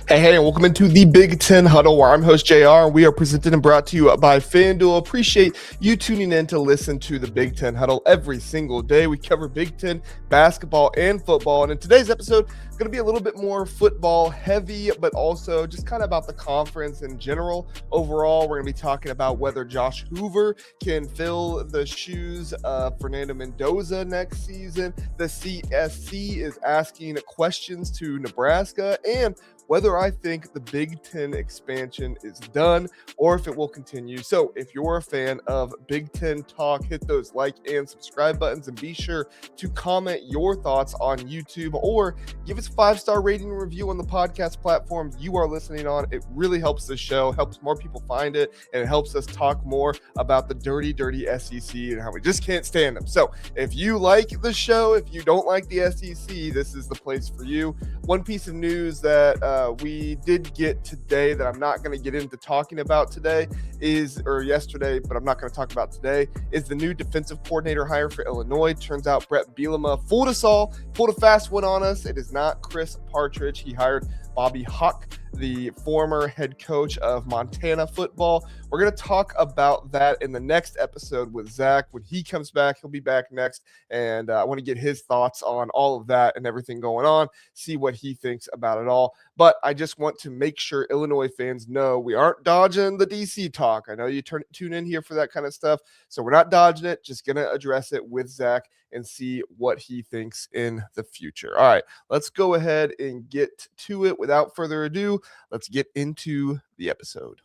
Hey, and welcome into the Big Ten Huddle, where I'm host JR, and we are presented and brought to you by FanDuel. Appreciate you tuning in to listen to the Big Ten Huddle every single day. We cover Big Ten basketball and football, and in today's episode, it's going to be a little bit more football heavy, but also just kind of about the conference in general. Overall, we're going to be talking about whether Josh Hoover can fill the shoes of Fernando Mendoza next season. The CSC is asking questions to Nebraska, and whether I think the Big Ten expansion is done or if it will continue. So if you're a fan of Big Ten talk, hit those like and subscribe buttons, and be sure to comment your thoughts on YouTube or give us a 5-star rating and review on the podcast platform you are listening on. It really helps the show, helps more people find it, and it helps us talk more about the dirty SEC and how we just can't stand them. So if you like the show, if you don't like the SEC, this is the place for you. One piece of news that we did get today that I'm not going to get into talking about today yesterday, but I'm not going to talk about today, is the new defensive coordinator hire for Illinois. Turns out Brett Bielema fooled us all, pulled a fast one on us. It is not Chris Partridge. He hired Bobby Huck, the former head coach of Montana football. We're going to talk about that in the next episode with Zach. When he comes back, he'll be back next, and I want to get his thoughts on all of that and everything going on, see what he thinks about it all. But I just want to make sure Illinois fans know we aren't dodging the DC talk. I know you tune in here for that kind of stuff, so we're not dodging it, just going to address it with Zach and see what he thinks in the future. All right, let's go ahead and get to it. Without further ado, let's get into the episode.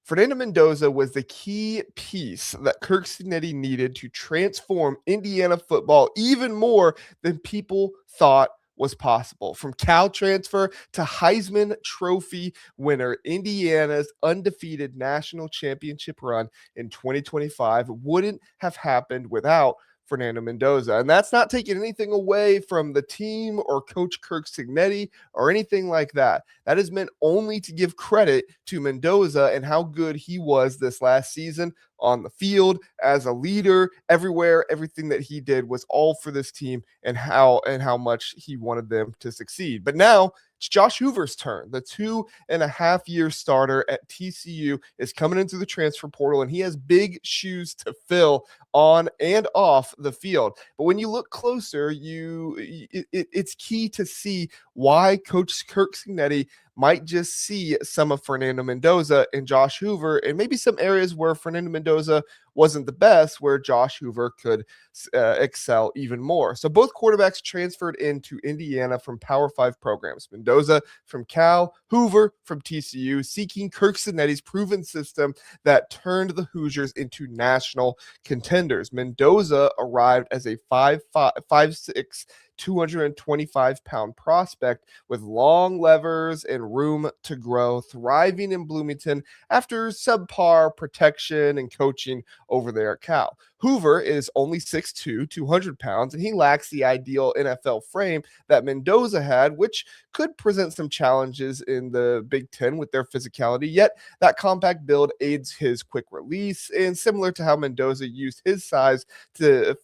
Fernando Mendoza was the key piece that Curt Cignetti needed to transform Indiana football even more than people thought was possible. From Cal transfer to Heisman Trophy winner, Indiana's undefeated national championship run in 2025 wouldn't have happened without Fernando Mendoza. And that's not taking anything away from the team or Coach Curt Cignetti or anything like that. That is meant only to give credit to Mendoza and how good he was this last season on the field as a leader everywhere. Everything that he did was all for this team and how much he wanted them to succeed. But now it's Josh Hoover's turn. The 2.5-year starter at TCU is coming into the transfer portal, and he has big shoes to fill on and off the field. But when you look closer, it's key to see why Coach Curt Cignetti might just see some of Fernando Mendoza and Josh Hoover, and maybe some areas where Fernando Mendoza wasn't the best, where Josh Hoover could excel even more. So both quarterbacks transferred into Indiana from Power 5 programs. Mendoza from Cal, Hoover from TCU, seeking Curt Cignetti's proven system that turned the Hoosiers into national contenders. Mendoza arrived as a 5'6", 225-pound prospect with long levers and room to grow, thriving in Bloomington after subpar protection and coaching over there at Cal. Hoover is only 6'2", 200 pounds, and he lacks the ideal NFL frame that Mendoza had, which could present some challenges in the Big Ten with their physicality, yet that compact build aids his quick release, and similar to how Mendoza used his size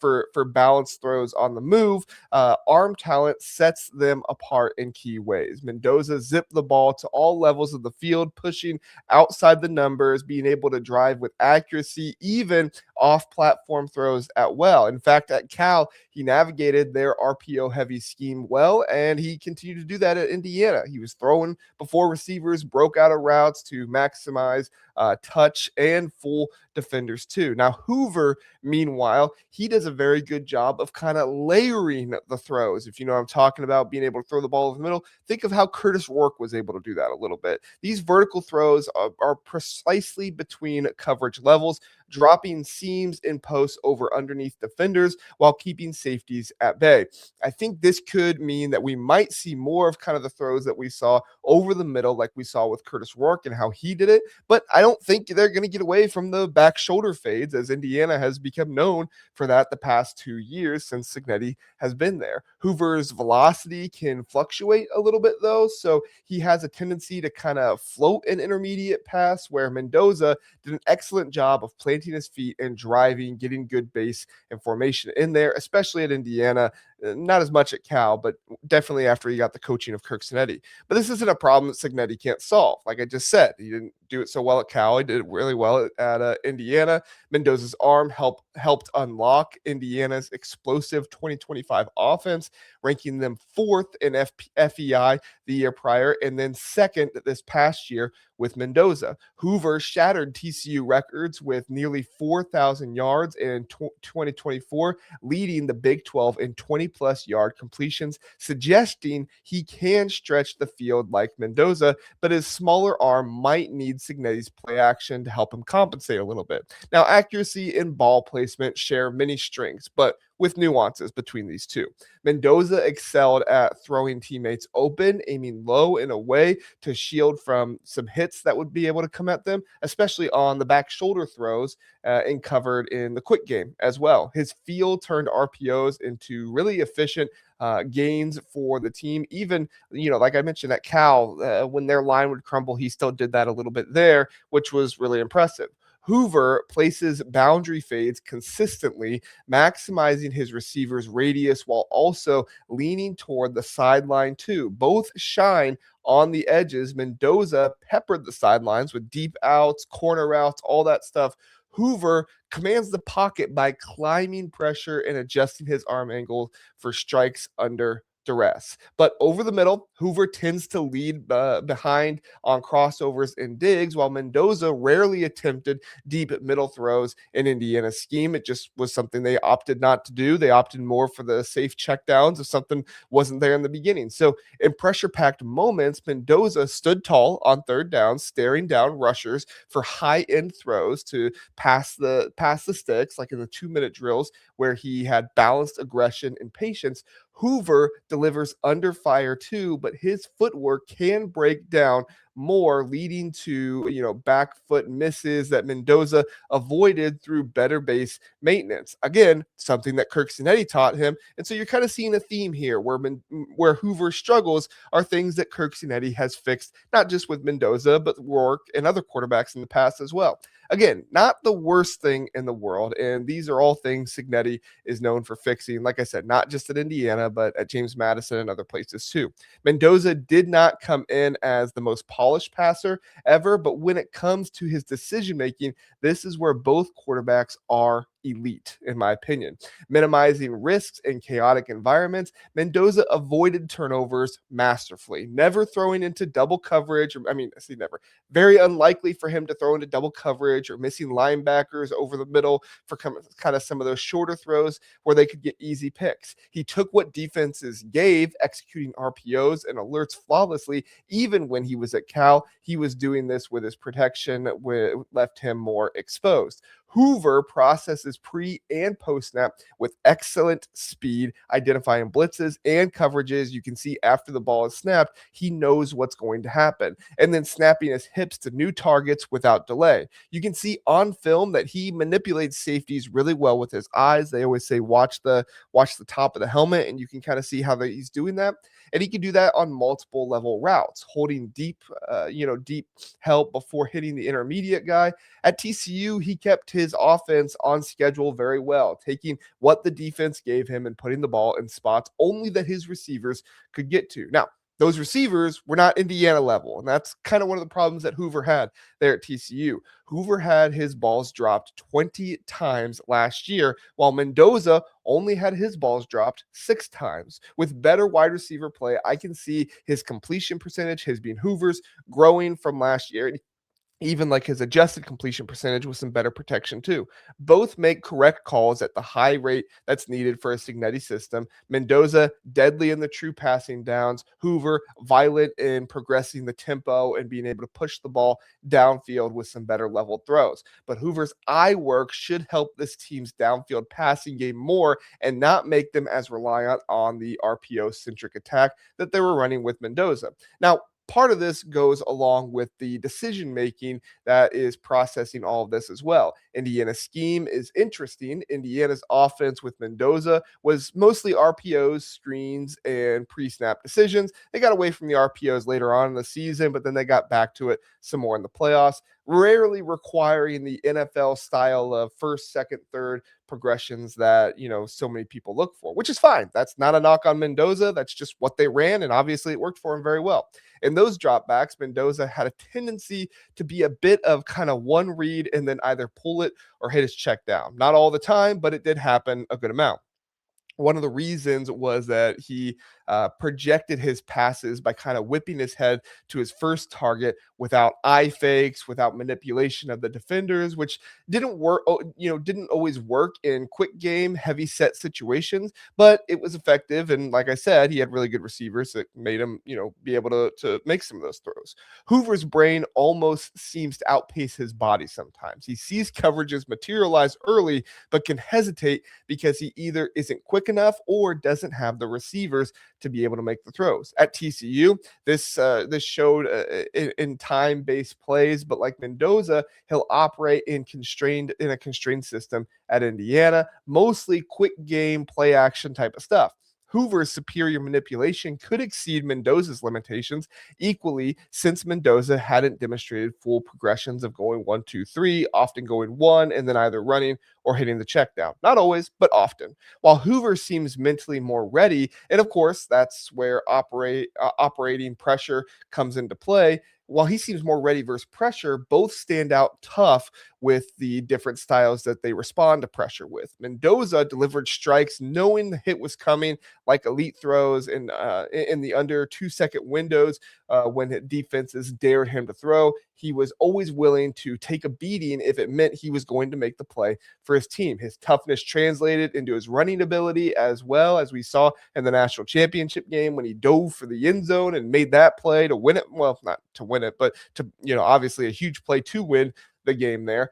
for balanced throws on the move, arm talent sets them apart in key ways. Mendoza zipped the ball to all levels of the field, pushing outside the numbers, being able to drive with accuracy, even off-platform throws at will. In fact, at Cal, he navigated their RPO-heavy scheme well, and he continued to do that at Indiana. He was throwing before receivers broke out of routes to maximize touch and full defenders too. Now, Hoover, meanwhile, he does a very good job of kind of layering the throws. If you know what I'm talking about, being able to throw the ball over the middle, think of how Curtis Rourke was able to do that a little bit. These vertical throws are precisely between coverage levels, dropping seams in posts over underneath defenders while keeping safeties at bay. I think this could mean that we might see more of kind of the throws that we saw over the middle, like we saw with Curtis Rourke and how he did it. But I don't think they're going to get away from the back shoulder fades, as Indiana has become known for that the past 2 years since Cignetti has been there. Hoover's velocity can fluctuate a little bit, though, so he has a tendency to kind of float an intermediate pass, where Mendoza did an excellent job of planting his feet and driving, getting good base and formation in there, especially at Indiana. not as much at Cal, but definitely after he got the coaching of Curt Cignetti. But this isn't a problem that Cignetti can't solve. Like I just said, he didn't do it so well at Cal. He did it really well at Indiana. Mendoza's arm helped unlock Indiana's explosive 2025 offense, ranking them fourth in FEI the year prior, and then second this past year with Mendoza. Hoover shattered TCU records with nearly 4,000 yards in 2024, leading the Big 12 in 20-plus yard completions, suggesting he can stretch the field like Mendoza, but his smaller arm might need Cignetti's play action to help him compensate a little bit. Now, accuracy and ball placement share many strengths, but with nuances between these two. Mendoza excelled at throwing teammates open, aiming low and away to shield from some hits that would be able to come at them, especially on the back shoulder throws and covered in the quick game as well. His field turned RPOs into really efficient gains for the team. Even, like I mentioned at Cal, when their line would crumble, he still did that a little bit there, which was really impressive. Hoover places boundary fades consistently, maximizing his receiver's radius while also leaning toward the sideline too. Both shine on the edges. Mendoza peppered the sidelines with deep outs, corner routes, all that stuff. Hoover commands the pocket by climbing pressure and adjusting his arm angle for strikes under duress. But over the middle, Hoover tends to lead behind on crossovers and digs, while Mendoza rarely attempted deep middle throws in Indiana's scheme. It just was something they opted not to do. They opted more for the safe checkdowns if something wasn't there in the beginning. So in pressure-packed moments, Mendoza stood tall on third down, staring down rushers for high-end throws to pass the sticks, like in the 2-minute drills where he had balanced aggression and patience. Hoover delivers under fire too, but his footwork can break down more, leading to, back foot misses that Mendoza avoided through better base maintenance. Again, something that Curt Cignetti taught him. And so you're kind of seeing a theme here where Hoover struggles are things that Curt Cignetti has fixed, not just with Mendoza, but Rourke and other quarterbacks in the past as well. Again, not the worst thing in the world. And these are all things Cignetti is known for fixing. Like I said, not just at Indiana, but at James Madison and other places too. Mendoza did not come in as the most polished passer ever, but when it comes to his decision-making, this is where both quarterbacks are elite, in my opinion. Minimizing risks in chaotic environments, Mendoza avoided turnovers masterfully, never throwing into double coverage. Never. Very unlikely for him to throw into double coverage or missing linebackers over the middle for kind of some of those shorter throws where they could get easy picks. He took what defenses gave, executing RPOs and alerts flawlessly. Even when he was at Cal, he was doing this with his protection, left him more exposed. Hoover processes pre and post snap with excellent speed, identifying blitzes and coverages. You can see after the ball is snapped, he knows what's going to happen, and then snapping his hips to new targets without delay. You can see on film that he manipulates safeties really well with his eyes. They always say watch the top of the helmet, and you can kind of see how he's doing that. And he can do that on multiple level routes, holding deep help before hitting the intermediate guy. At TCU, he kept his offense on schedule very well, taking what the defense gave him and putting the ball in spots only that his receivers could get to. Now, those receivers were not Indiana level, and that's kind of one of the problems that Hoover had there at TCU. Hoover had his balls dropped 20 times last year, while Mendoza only had his balls dropped 6 times. With better wide receiver play, I can see his completion percentage, his being Hoover's, growing from last year. Even like his adjusted completion percentage with some better protection too. Both make correct calls at the high rate that's needed for a Cignetti system. Mendoza, deadly in the true passing downs. Hoover, violent in progressing the tempo and being able to push the ball downfield with some better level throws. But Hoover's eye work should help this team's downfield passing game more and not make them as reliant on the RPO-centric attack that they were running with Mendoza. Now, part of this goes along with the decision making that is processing all of this as well. Indiana's scheme is interesting. Indiana's offense with Mendoza was mostly RPOs, screens, and pre-snap decisions. They got away from the RPOs later on in the season, but then they got back to it some more in the playoffs. rarely requiring the NFL style of first, second, third progressions that, so many people look for, which is fine. That's not a knock on Mendoza. That's just what they ran. And obviously it worked for him very well. In those dropbacks, Mendoza had a tendency to be a bit of kind of one read and then either pull it or hit his check down. Not all the time, but it did happen a good amount. One of the reasons was that he projected his passes by kind of whipping his head to his first target without eye fakes, without manipulation of the defenders, which didn't work, didn't always work in quick game, heavy set situations, but it was effective. And like I said, he had really good receivers that made him, be able to make some of those throws. Hoover's brain almost seems to outpace his body sometimes. He sees coverages materialize early, but can hesitate because he either isn't quick enough or doesn't have the receivers to be able to make the throws. At TCU, this showed in time-based plays, but like Mendoza, he'll operate in a constrained system at Indiana, mostly quick game, play action type of stuff. Hoover's superior manipulation could exceed Mendoza's limitations equally, since Mendoza hadn't demonstrated full progressions of going 1, 2, 3, often going 1 and then either running or hitting the check down. Not always, but often. While Hoover seems mentally more ready, and of course that's where operating pressure comes into play. While he seems more ready versus pressure, both stand out tough with the different styles that they respond to pressure with. Mendoza delivered strikes knowing the hit was coming, like elite throws in the under 2-second windows when defenses dared him to throw. He was always willing to take a beating if it meant he was going to make the play for his team. His toughness translated into his running ability, as well as we saw in the national championship game when he dove for the end zone and made that play to win it. Well, not to win it, but to, obviously a huge play to win the game there.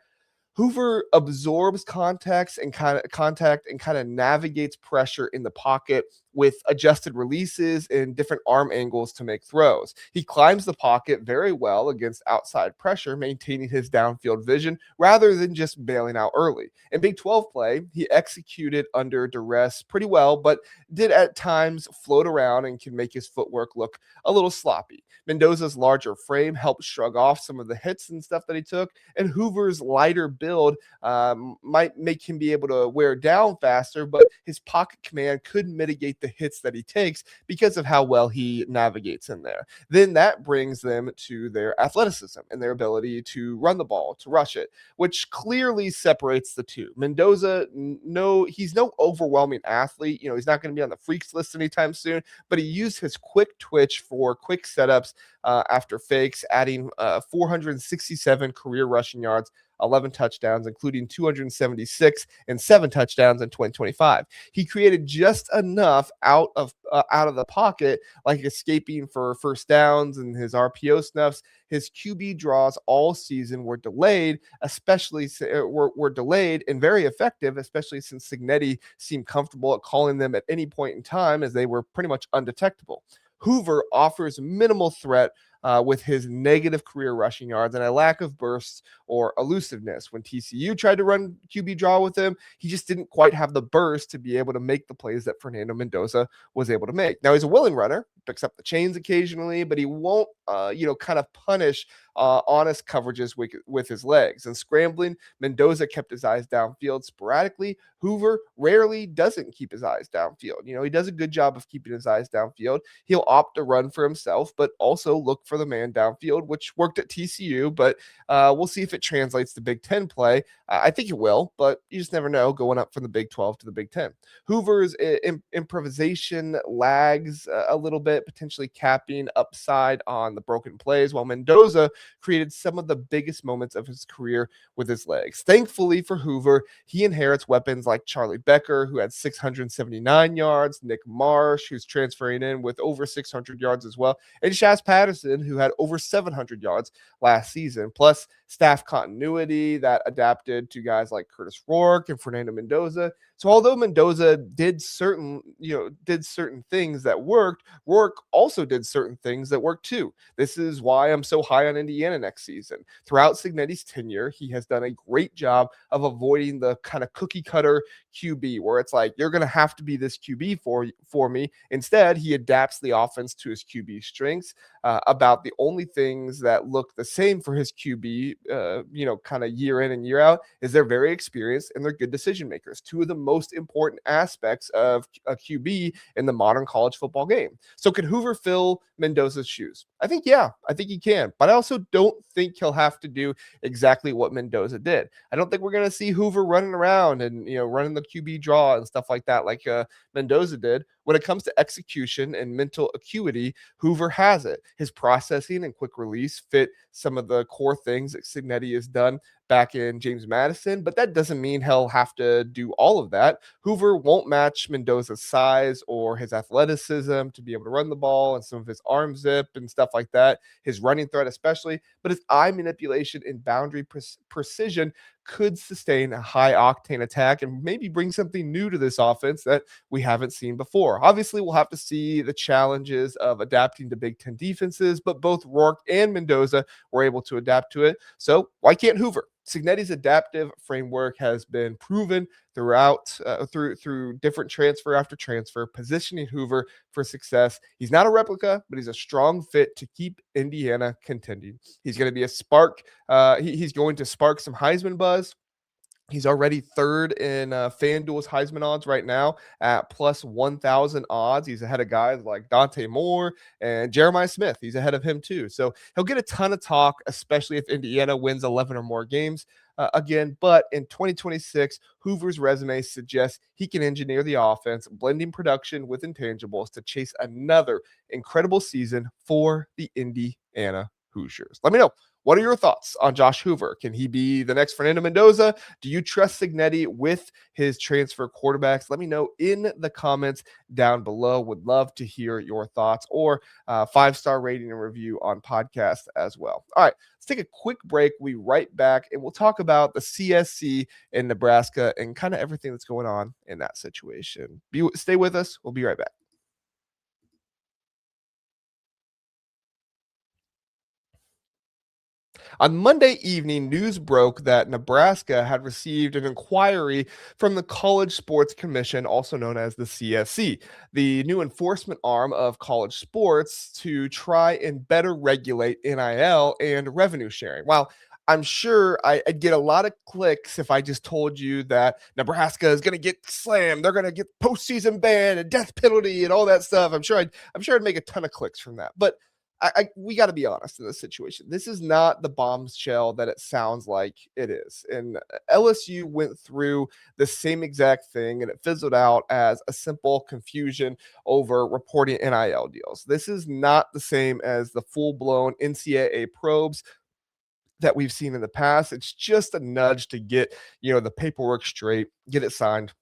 Hoover absorbs contact and kind of navigates pressure in the pocket with adjusted releases and different arm angles to make throws. He climbs the pocket very well against outside pressure, maintaining his downfield vision rather than just bailing out early. In Big 12 play, he executed under duress pretty well, but did at times float around and can make his footwork look a little sloppy. Mendoza's larger frame helped shrug off some of the hits and stuff that he took, and Hoover's lighter build might make him be able to wear down faster, but his pocket command could mitigate the hits that he takes because of how well he navigates in there. Then that brings them to their athleticism and their ability to run the ball, to rush it, which clearly separates the two. Mendoza, he's no overwhelming athlete. He's not going to be on the freaks list anytime soon, but he used his quick twitch for quick setups after fakes, adding 467 career rushing yards, 11 touchdowns, including 276 and 7 touchdowns in 2025. He created just enough out of the pocket, like escaping for first downs and his RPO snuffs. His QB draws all season were delayed, were delayed and very effective, especially since Cignetti seemed comfortable at calling them at any point in time, as they were pretty much undetectable. Hoover offers minimal threat with his negative career rushing yards and a lack of bursts or elusiveness. When TCU tried to run QB draw with him, he just didn't quite have the burst to be able to make the plays that Fernando Mendoza was able to make. Now, he's a willing runner, picks up the chains occasionally, but he won't, kind of punish honest coverages with his legs. And scrambling, Mendoza kept his eyes downfield sporadically. Hoover rarely doesn't keep his eyes downfield. He does a good job of keeping his eyes downfield. He'll opt to run for himself, but also look for the man downfield, which worked at TCU, but we'll see if it translates to Big Ten play. I think it will, but you just never know going up from the Big 12 to the Big Ten. Hoover's improvisation lags a little bit, potentially capping upside on the broken plays, while Mendoza created some of the biggest moments of his career with his legs. Thankfully for Hoover, he inherits weapons like Charlie Becker, who had 679 yards, Nick Marsh, who's transferring in with over 600 yards as well, and Shaz Patterson, who had over 700 yards last season, plus staff continuity that adapted to guys like Curtis Rourke and Fernando Mendoza. So although Mendoza did certain things that worked, Rourke also did certain things that worked too. This is why I'm so high on Indiana next season. Throughout Cignetti's tenure, he has done a great job of avoiding the kind of cookie cutter QB where it's like you're going to have to be this QB for me. Instead, he adapts the offense to his QB strengths. About the only things that look the same for his QB, kind of year in and year out, is they're very experienced and they're good decision makers. Two of the most important aspects of a QB in the modern college football game. So, can Hoover fill Mendoza's shoes? I think, yeah, I think he can. But I also don't think he'll have to do exactly what Mendoza did. I don't think we're going to see Hoover running around and, running the QB draw and stuff like that, like Mendoza did. When it comes to execution and mental acuity, Hoover has it. His processing and quick release fit some of the core things that Cignetti has done back in James Madison, but that doesn't mean he'll have to do all of that. Hoover won't match Mendoza's size or his athleticism to be able to run the ball and some of his arm zip and stuff like that, his running threat especially, but his eye manipulation and boundary precision could sustain a high octane attack and maybe bring something new to this offense that we haven't seen before. Obviously, we'll have to see the challenges of adapting to Big Ten defenses, but both Rourke and Mendoza were able to adapt to it. So why can't Hoover? Cignetti's adaptive framework has been proven through different transfer after transfer, positioning Hoover for success. He's not a replica, but he's a strong fit to keep Indiana contending. He's going to be a spark. He's going to spark some Heisman buzz. He's already third in FanDuel's Heisman odds right now at plus 1,000 odds. He's ahead of guys like Dante Moore and Jeremiah Smith. He's ahead of him too. So he'll get a ton of talk, especially if Indiana wins 11 or more games again. But in 2026, Hoover's resume suggests he can engineer the offense, blending production with intangibles to chase another incredible season for the Indiana Hoosiers. Let me know. What are your thoughts on Josh Hoover? Can he be the next Fernando Mendoza? Do you trust Cignetti with his transfer quarterbacks? Let me know in the comments down below. Would love to hear your thoughts or 5-star rating and review on podcast as well. All right, let's take a quick break. We'll be right back and we'll talk about the CSC in Nebraska and kind of everything that's going on in that situation. Stay with us. We'll be right back. On Monday evening, news broke that Nebraska had received an inquiry from the College Sports Commission, also known as the CSC, the new enforcement arm of college sports, to try and better regulate NIL and revenue sharing. While I'm sure I'd get a lot of clicks if I just told you that Nebraska is going to get slammed. They're going to get postseason ban and death penalty and all that stuff. I'm sure I'd make a ton of clicks from that. But we got to be honest in this situation. This is not the bombshell that it sounds like it is. And LSU went through the same exact thing, and it fizzled out as a simple confusion over reporting NIL deals. This is not the same as the full-blown NCAA probes that we've seen in the past. It's just a nudge to get the paperwork straight, get it signed,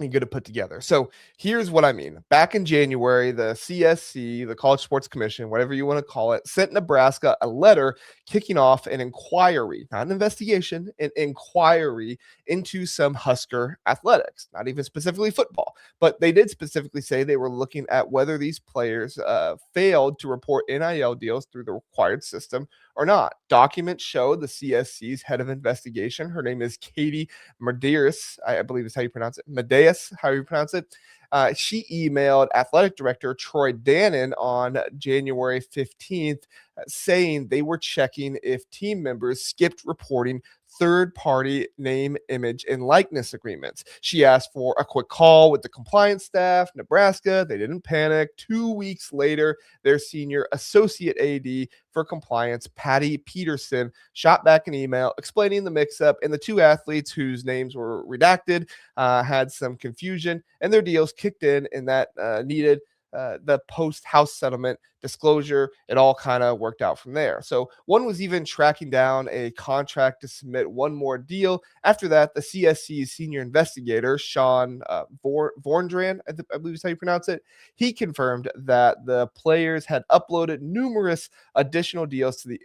and get it put together. So here's what I mean. Back in January, the CSC, the College Sports Commission, whatever you want to call it, sent Nebraska a letter kicking off an inquiry, not an investigation, an inquiry into some Husker athletics, not even specifically football, but they did specifically say they were looking at whether these players failed to report NIL deals through the required system or not. Documents show the CSC's head of investigation. Her name is Katie Medeiros, I believe is how you pronounce it. Medeiros, how you pronounce it. She emailed athletic director Troy Dannon on January 15th saying they were checking if team members skipped reporting third-party name, image, and likeness agreements. She asked for a quick call with the compliance staff, Nebraska. They didn't panic. 2 weeks later, their senior associate AD for compliance, Patty Peterson, shot back an email explaining the mix-up, and the two athletes whose names were redacted had some confusion, and their deals kicked in, and that needed the post-House settlement disclosure, it all kind of worked out from there. So one was even tracking down a contract to submit one more deal. After that, the CSC's senior investigator, Sean Vorndran, I believe is how you pronounce it, he confirmed that the players had uploaded numerous additional deals to the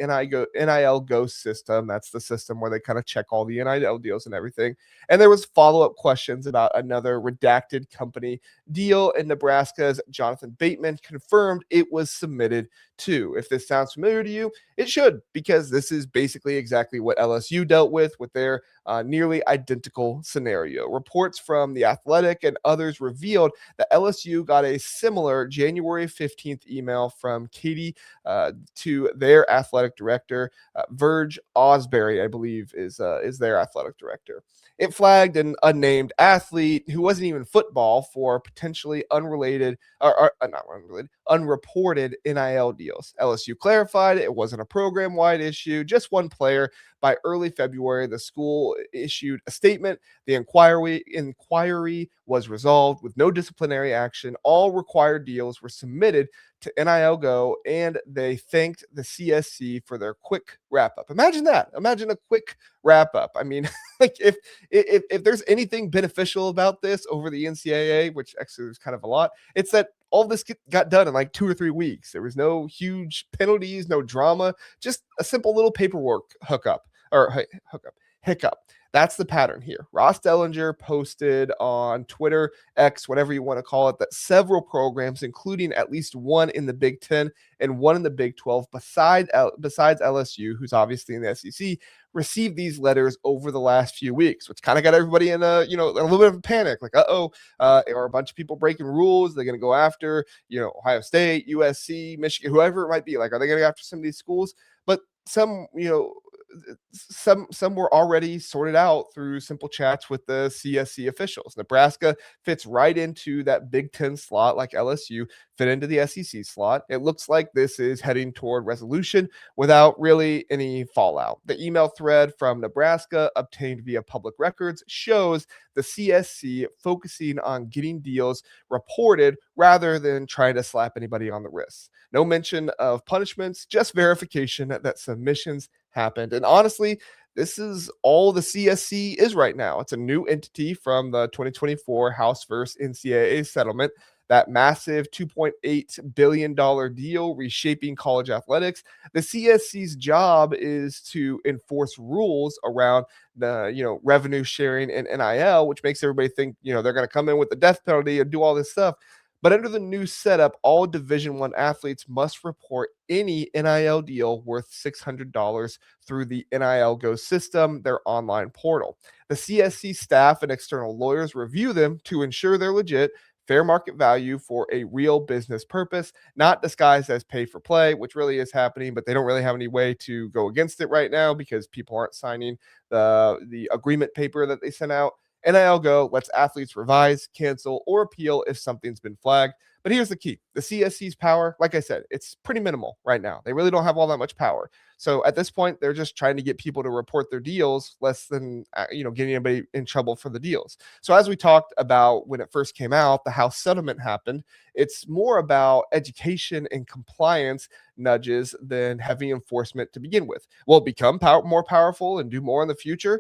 NIL Ghost system. That's the system where they kind of check all the NIL deals and everything. And there was follow-up questions about another redacted company deal, and Nebraska's Jonathan Bateman confirmed it was submitted too. If this sounds familiar to you, it should, because this is basically exactly what LSU dealt with their nearly identical scenario. Reports from The Athletic and others revealed that LSU got a similar January 15th email from Katie to their athletic director. Verge Osbury, I believe, is their athletic director. It flagged an unnamed athlete who wasn't even football for potentially unrelated or not unrelated, unreported NIL deals. LSU clarified it wasn't a program-wide issue, just one player. By early February, the school issued a statement. The inquiry was resolved with no disciplinary action. All required deals were submitted to NIL Go, and they thanked the CSC for their quick wrap-up. Imagine that. Imagine a quick wrap-up. I mean, like if there's anything beneficial about this over the NCAA, which actually there's kind of a lot, it's that all this got done in like 2 or 3 weeks. There was no huge penalties, no drama, just a simple little paperwork hiccup. That's the pattern here. Ross Dellinger posted on Twitter, X, whatever you want to call it, that several programs, including at least one in the Big Ten and one in the Big 12, besides LSU, who's obviously in the SEC, received these letters over the last few weeks, which kind of got everybody in a little bit of a panic. Like, are a bunch of people breaking rules? They're going to go after, Ohio State, USC, Michigan, whoever it might be. Like, are they going to go after some of these schools? But some were already sorted out through simple chats with the CSC officials. Nebraska fits right into that Big Ten slot, like LSU fit into the SEC slot. It looks like this is heading toward resolution without really any fallout. The email thread from Nebraska obtained via public records shows the CSC focusing on getting deals reported rather than trying to slap anybody on the wrist. No mention of punishments, just verification that submissions happened. And honestly, this is all the CSC is right now. It's a new entity from the 2024 House versus NCAA settlement, that massive $2.8 billion deal reshaping college athletics. The CSC's job is to enforce rules around the revenue sharing and NIL, which makes everybody think they're going to come in with the death penalty and do all this stuff. But under the new setup, all Division I athletes must report any NIL deal worth $600 through the NIL Go system, their online portal. The CSC staff and external lawyers review them to ensure they're legit, fair market value for a real business purpose, not disguised as pay for play, which really is happening, but they don't really have any way to go against it right now because people aren't signing the agreement paper that they sent out. NIL Go lets athletes revise, cancel, or appeal if something's been flagged. But here's the key. The CSC's power, like I said, it's pretty minimal right now. They really don't have all that much power. So at this point, they're just trying to get people to report their deals less than, getting anybody in trouble for the deals. So as we talked about when it first came out, the House settlement happened. It's more about education and compliance nudges than heavy enforcement to begin with. Will it become more powerful and do more in the future?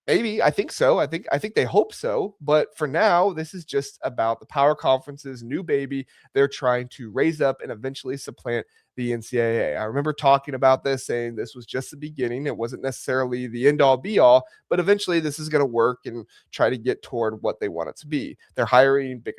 Maybe. I think so. I think they hope so. But for now, this is just about the power conference's new baby. They're trying to raise up and eventually supplant the NCAA. I remember talking about this, saying this was just the beginning. It wasn't necessarily the end all be all, but eventually this is going to work and try to get toward what they want it to be. They're hiring big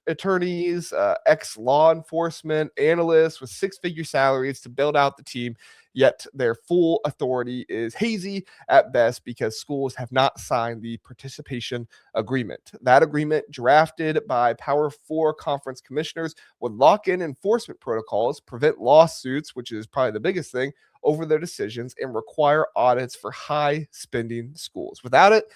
attorneys, ex-law enforcement analysts with six-figure salaries to build out the team. Yet their full authority is hazy at best because schools have not signed the participation agreement. That agreement, drafted by Power 4 conference commissioners, would lock in enforcement protocols, prevent lawsuits, which is probably the biggest thing, over their decisions, and require audits for high-spending schools. Without it,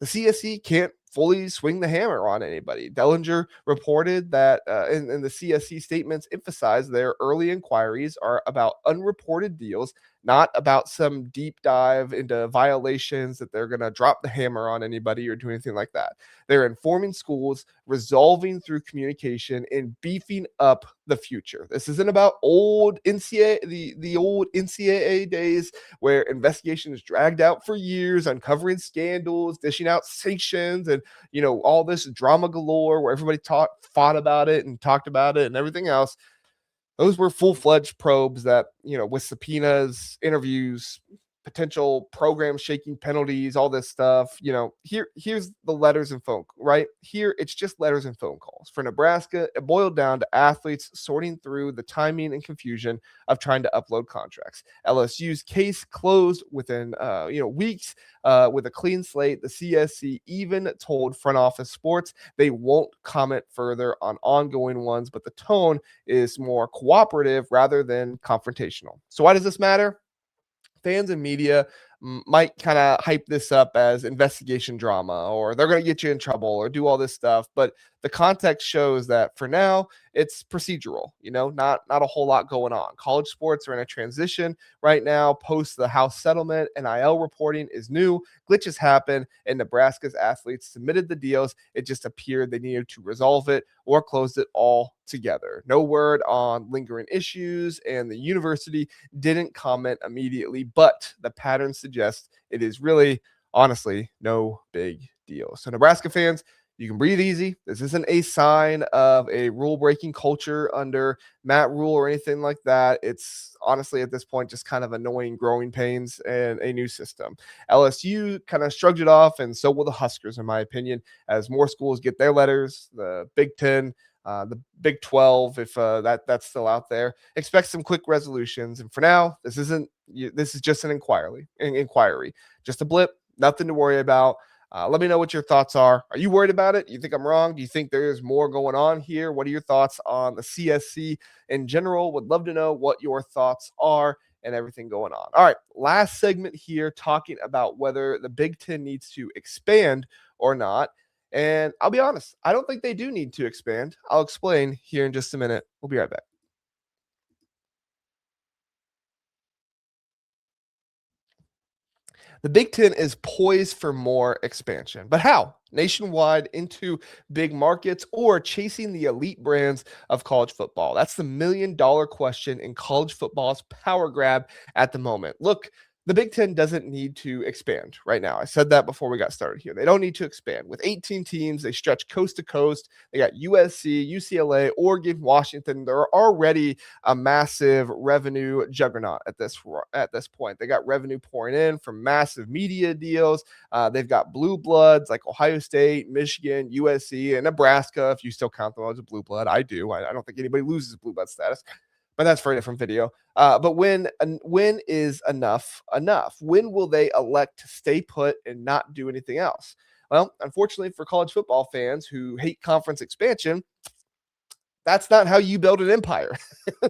the CSC can't fully swing the hammer on anybody. Dellinger reported that in the CSC statements emphasized their early inquiries are about unreported deals, not about some deep dive into violations that they're going to drop the hammer on anybody or do anything like that. They're informing schools, resolving through communication, and beefing up the future. This isn't about old NCAA, the old NCAA days where investigation is dragged out for years, uncovering scandals, dishing out sanctions, and all this drama galore where everybody fought about it and talked about it and everything else. Those were full-fledged probes that, with subpoenas, interviews, potential program shaking penalties, all this stuff. Here's the letters and phone, right? Here, it's just letters and phone calls. For Nebraska, it boiled down to athletes sorting through the timing and confusion of trying to upload contracts. LSU's case closed within, weeks with a clean slate. The CSC even told Front Office Sports they won't comment further on ongoing ones, but the tone is more cooperative rather than confrontational. So why does this matter? Fans and media might kind of hype this up as investigation drama, or they're going to get you in trouble or do all this stuff. But the context shows that for now, it's procedural, not a whole lot going on. College sports are in a transition right now post the House settlement. NIL reporting is new. Glitches happen, and Nebraska's athletes submitted the deals. It just appeared they needed to resolve it or close it all together. No word on lingering issues, and the university didn't comment immediately, but the pattern suggests it is really, honestly, no big deal. So Nebraska fans, you can breathe easy. This isn't a sign of a rule-breaking culture under Matt Rule or anything like that. It's honestly at this point just kind of annoying growing pains and a new system. LSU kind of shrugged it off, and so will the Huskers, in my opinion, as more schools get their letters. The Big Ten, the Big 12, if that's still out there, expect some quick resolutions. And for now, this is just an inquiry, just a blip, nothing to worry about. Let me know what your thoughts are. Are you worried about it? Do you think I'm wrong? Do you think there's more going on here? What are your thoughts on the CSC in general? Would love to know what your thoughts are and everything going on. All right, last segment here, talking about whether the Big Ten needs to expand or not. And I'll be honest, I don't think they do need to expand. I'll explain here in just a minute. We'll be right back. The Big Ten is poised for more expansion. But how? Nationwide into big markets or chasing the elite brands of college football? That's the $1 million question in college football's power grab at the moment. Look, the Big Ten doesn't need to expand right now. I said that before we got started here. They don't need to expand. With 18 teams, they stretch coast to coast. They got USC, UCLA, Oregon, Washington. They're already a massive revenue juggernaut at this point. They got revenue pouring in from massive media deals. They've got blue bloods like Ohio State, Michigan, USC, and Nebraska, if you still count them as a blue blood. I do. I don't think anybody loses blue blood status, but that's for a different video. But when is enough? When will they elect to stay put and not do anything else? Well, unfortunately for college football fans who hate conference expansion, that's not how you build an empire.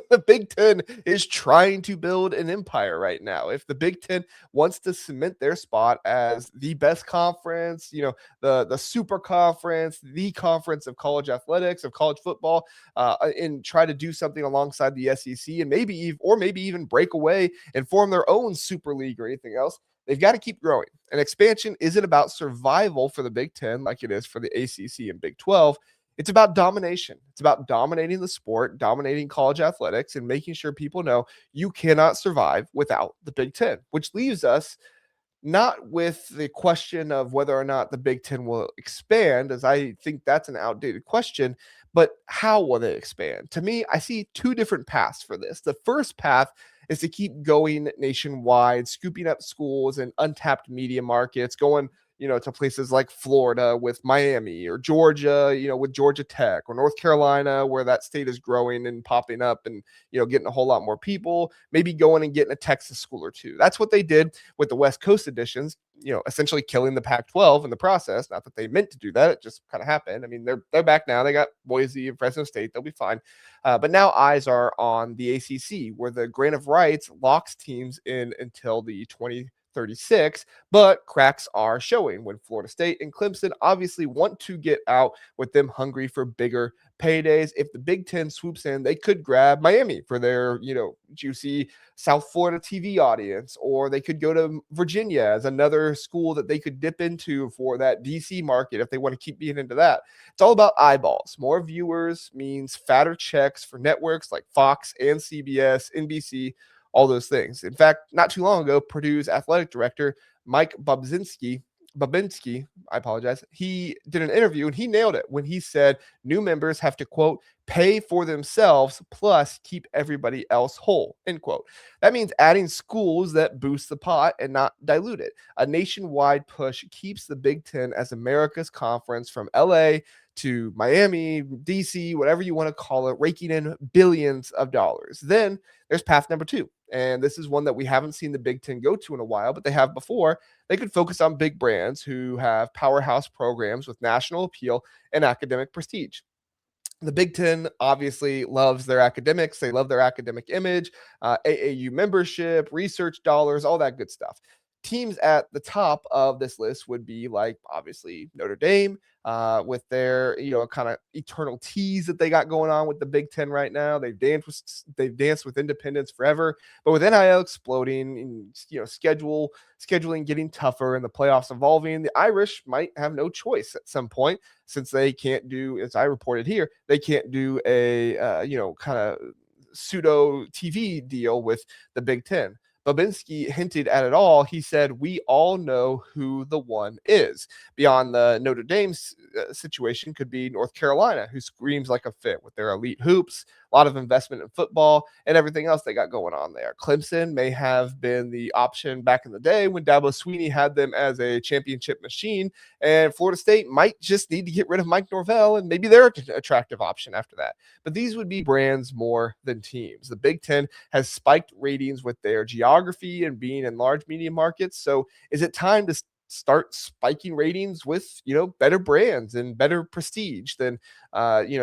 The Big Ten is trying to build an empire right now. If the Big Ten wants to cement their spot as the best conference, the super conference, the conference of college athletics, of college football, and try to do something alongside the SEC and maybe even break away and form their own super league or anything else, they've got to keep growing. And expansion isn't about survival for the Big Ten like it is for the ACC and Big 12. It's about domination. It's about dominating the sport, dominating college athletics, and making sure people know you cannot survive without the Big Ten, which leaves us not with the question of whether or not the Big Ten will expand, as I think that's an outdated question, but how will they expand? To me, I see two different paths for this. The first path is to keep going nationwide, scooping up schools and untapped media markets, going to places like Florida with Miami, or Georgia, with Georgia Tech, or North Carolina, where that state is growing and popping up and, getting a whole lot more people, maybe going and getting a Texas school or two. That's what they did with the West Coast editions, essentially killing the Pac-12 in the process. Not that they meant to do that. It just kind of happened. I mean, they're back now. They got Boise and Fresno State. They'll be fine. But now eyes are on the ACC, where the grant of rights locks teams in until the 36, but cracks are showing when Florida State and Clemson obviously want to get out, with them hungry for bigger paydays. If the Big Ten swoops in, they could grab Miami for their, juicy South Florida TV audience, or they could go to Virginia as another school that they could dip into for that DC market if they want to keep being into that. It's all about eyeballs. More viewers means fatter checks for networks like Fox and CBS, NBC, all those things. In fact, not too long ago, Purdue's athletic director, Mike Babinski, I apologize. He did an interview and he nailed it when he said new members have to, quote, pay for themselves plus keep everybody else whole, end quote. That means adding schools that boost the pot and not dilute it. A nationwide push keeps the Big Ten as America's conference from LA to Miami, DC, whatever you want to call it, raking in billions of dollars. Then there's path number 2. And this is one that we haven't seen the Big Ten go to in a while, but they have before. They could focus on big brands who have powerhouse programs with national appeal and academic prestige. The Big Ten obviously loves their academics. They love their academic image, AAU membership, research dollars, all that good stuff. Teams at the top of this list would be like, obviously, Notre Dame, with their, kind of eternal tease that they got going on with the Big Ten right now. They've danced with independence forever, but with NIL exploding and, scheduling getting tougher and the playoffs evolving, the Irish might have no choice at some point, since they can't do, as I reported here, they can't do a, kind of pseudo TV deal with the Big Ten. Babinski hinted at it all. He said, we all know who the one is. Beyond the Notre Dame situation could be North Carolina, who screams like a fit with their elite hoops, a lot of investment in football, and everything else they got going on there. Clemson may have been the option back in the day when Dabo Swinney had them as a championship machine, and Florida State might just need to get rid of Mike Norvell, and maybe they're an attractive option after that. But these would be brands more than teams. The Big Ten has spiked ratings with their geography and being in large media markets. So is it time to start spiking ratings with, better brands and better prestige than,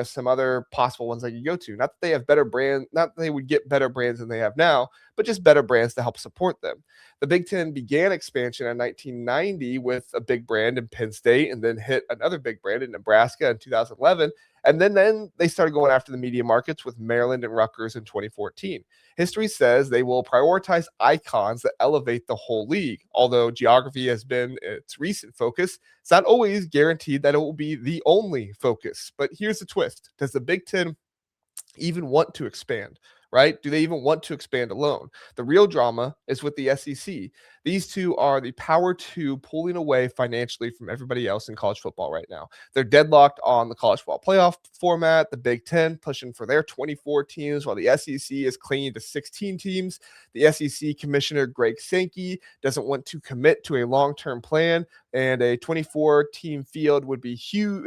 some other possible ones they could go to? Not that they have better brand, not that they would get better brands than they have now, but just better brands to help support them. The Big Ten began expansion in 1990 with a big brand in Penn State, and then hit another big brand in Nebraska in 2011. And then they started going after the media markets with Maryland and Rutgers in 2014. History says they will prioritize icons that elevate the whole league. Although geography has been its recent focus, it's not always guaranteed that it will be the only focus. But here's the twist. Does the Big Ten even want to expand? Right? Do they even want to expand alone? The real drama is with the SEC. These two are the power two pulling away financially from everybody else in college football right now. They're deadlocked on the college football playoff format, the Big Ten pushing for their 24 teams, while the SEC is clinging to 16 teams. The SEC Commissioner Greg Sankey doesn't want to commit to a long-term plan, and a 24-team field would be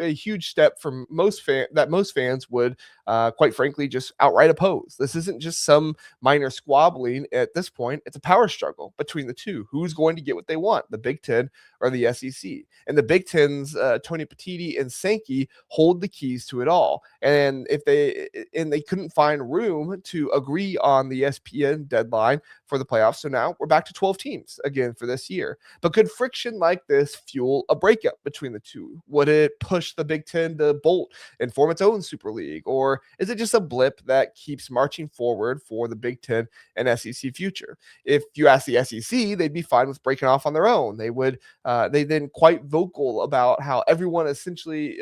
a huge step for most fans would, quite frankly, just outright oppose. This isn't just some minor squabbling at this point. It's a power struggle between the two. Who's going to get what they want, the Big Ten or the SEC? And the Big Ten's Tony Petitti and Sankey hold the keys to it all. And they couldn't find room to agree on the ESPN deadline for the playoffs. So now we're back to 12 teams again for this year. But could friction like this fuel a breakup between the two? Would it push the Big Ten to bolt and form its own Super League? Or is it just a blip that keeps marching forward for the Big Ten and SEC future? If you ask the SEC, they'd be fine with breaking off on their own. They've been quite vocal about how everyone essentially,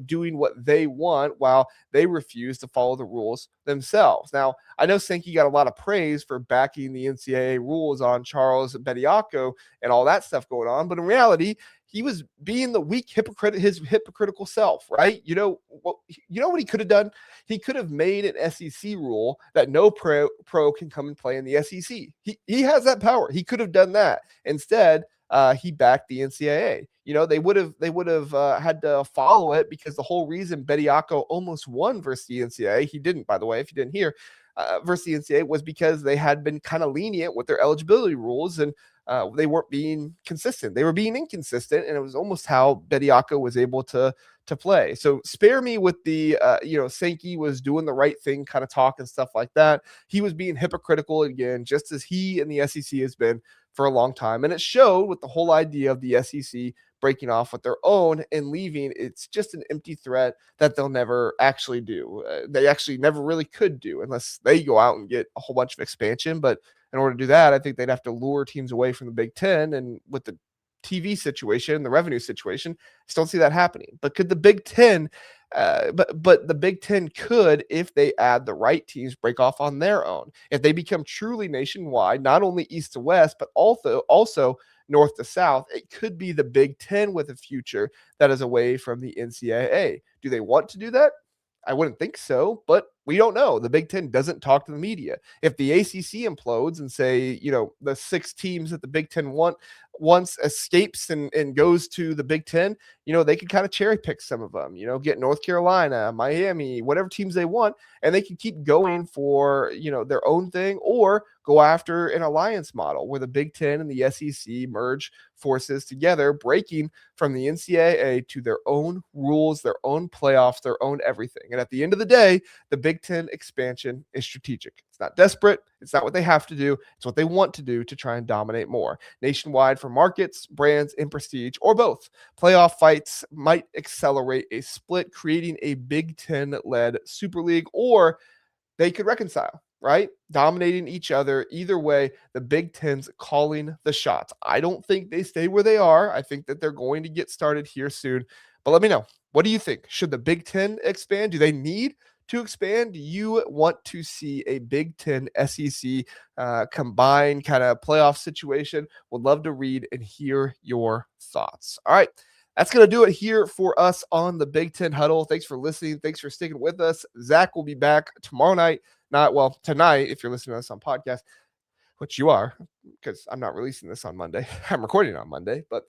doing what they want while they refuse to follow the rules themselves. Now, I know Sankey got a lot of praise for backing the NCAA rules on Charles Bediako and all that stuff going on, but in reality, he was being the weak his hypocritical self, right? You know what he could have done? He could have made an SEC rule that no pro can come and play in the SEC. He has that power. He could have done that. Instead, he backed the NCAA. They would have had to follow it, because the whole reason Bediako almost won versus the NCAA, he didn't, by the way, if you didn't hear, versus the NCAA, was because they had been kind of lenient with their eligibility rules. And they weren't being consistent. They were being inconsistent, and it was almost how Bediako was able to play. So spare me with the Sankey was doing the right thing kind of talk and stuff like that. He was being hypocritical again, just as he and the SEC has been for a long time. And it showed with the whole idea of the SEC breaking off with their own and leaving. It's just an empty threat that they'll never actually do. They actually never really could do unless they go out and get a whole bunch of expansion. But in order to do that, I think they'd have to lure teams away from the Big Ten. And with the TV situation, the revenue situation, I just don't see that happening. But could the Big Ten but the Big Ten could, if they add the right teams, break off on their own. If they become truly nationwide, not only east to west, but also north to south, it could be the Big Ten with a future that is away from the NCAA. Do they want to do that? I wouldn't think so, but we don't know. The Big Ten doesn't talk to the media. If the ACC implodes and say, the 6 teams that the Big Ten once escapes and goes to the Big Ten, they can kind of cherry pick some of them, get North Carolina, Miami, whatever teams they want, and they can keep going for, their own thing or go after an alliance model where the Big Ten and the SEC merge forces together, breaking from the NCAA to their own rules, their own playoffs, their own everything. And at the end of the day, the Big Ten expansion is strategic. It's not desperate. It's not what they have to do. It's what they want to do to try and dominate more. Nationwide for markets, brands, and prestige, or both. Playoff fights might accelerate a split, creating a Big Ten-led Super League, or they could reconcile, right? Dominating each other. Either way, the Big Ten's calling the shots. I don't think they stay where they are. I think that they're going to get started here soon. But let me know. What do you think? Should the Big Ten expand? Do they need to expand? Do you want to see a Big Ten SEC combined kind of playoff situation? Would love to read and hear your thoughts. All right. That's going to do it here for us on the Big Ten Huddle. Thanks for listening. Thanks for sticking with us. Zach will be back tomorrow night. Tonight, if you're listening to us on podcast, which you are, because I'm not releasing this on Monday. I'm recording it on Monday. But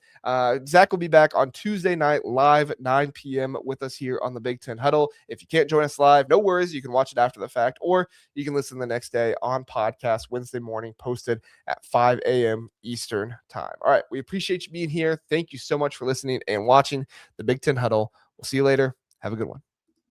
Zach will be back on Tuesday night live at 9 p.m. with us here on the Big Ten Huddle. If you can't join us live, no worries. You can watch it after the fact, or you can listen the next day on podcast Wednesday morning, posted at 5 a.m. Eastern time. All right. We appreciate you being here. Thank you so much for listening and watching the Big Ten Huddle. We'll see you later. Have a good one.